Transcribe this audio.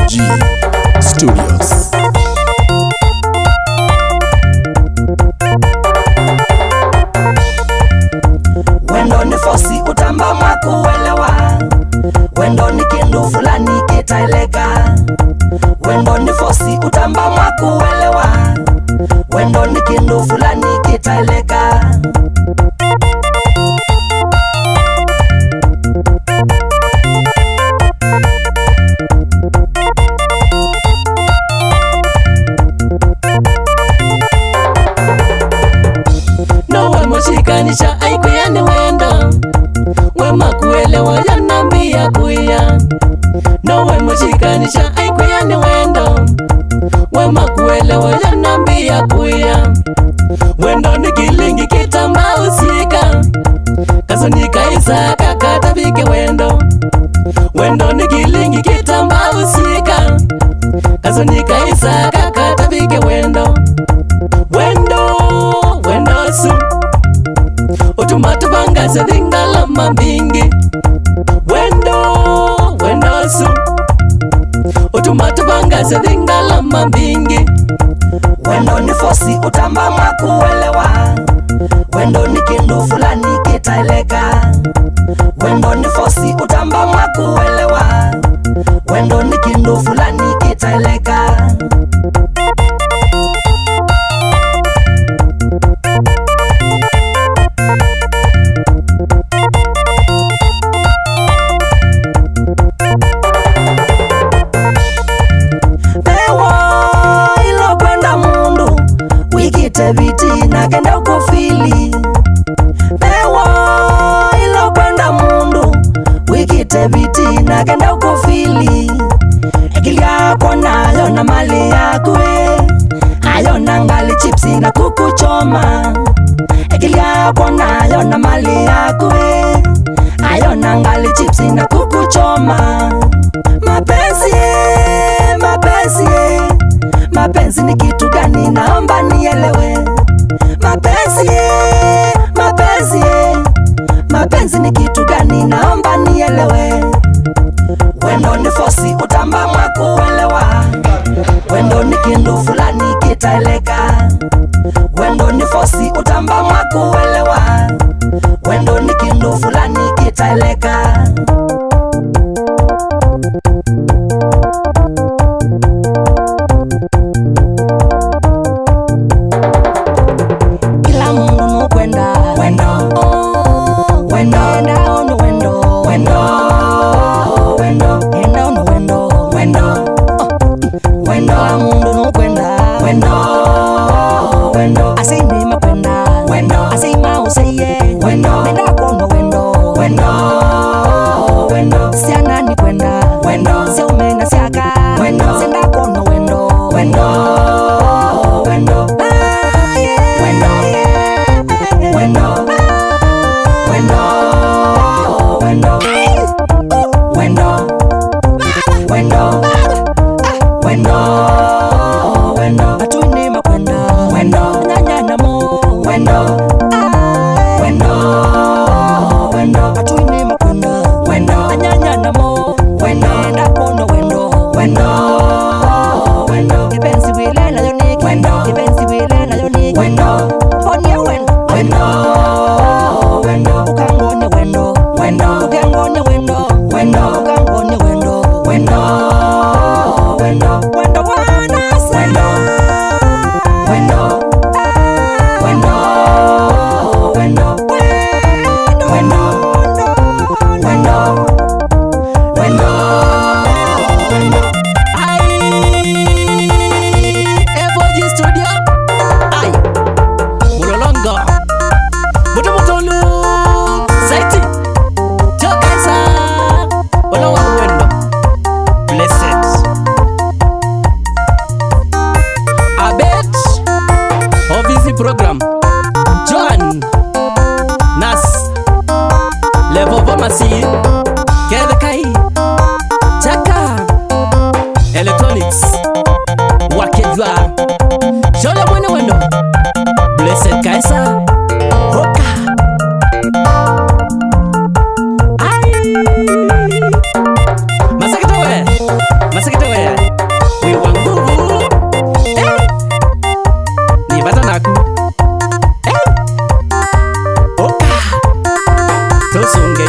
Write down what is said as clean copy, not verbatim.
G Studios. Wendo ni fosi utamba mwakuelewa, wendo ni kindu fulani kitaeleka. Wendo ni fosi utamba mwakuelewa, wendo ni kindu fulani kitaeleka. Shikanisha aikuyane wendo wema kuelewa yanambia kuya. No wema shikanisha aikuyane wendo wema kuelewa yanambia kuya. Wendo ni kilingi kitamba usika kasonika isaka katavike wendo. Wendo ni kilingi kitamba usika kasonika isaka katavike wendo. Wendo su utumatubanga sedingala mambingi. Wendo su utumatubanga sedingala mambingi. Wendo ni fosi utamba mwakuelewa, wendo ni kindu fulani kitaeleka. Wendo ni fosi utamba mwakuelewa, wendo ni kindu fulani kitaeleka. Viti na kenda ukufili pewa ilo kwenda mundu wikite viti na kenda ukufili. Ekili yako nayo na mali yakwe ayo na ngali chipsi na kukuchoma. Ekili yako nayo na mali yakwe ayo na ngali chipsi na kukuchoma. Mapenzi ni kitu gani? Naomba nielewe. Mapenzi ni kitu gani? Naomba nielewe. Wendo ni fosi utamba mwakuelewa, wendo ni kindu fulani kitaeleka. Wendo ni fosi utamba mwakuelewa, wendo ni kindu fulani kitaeleka. Program John Nas Level Pharmacy Kedekai Chaka Electronics Wakejwa Shola mwana wendo Blessed Kaisa Hoka Ai Masakitowe usunge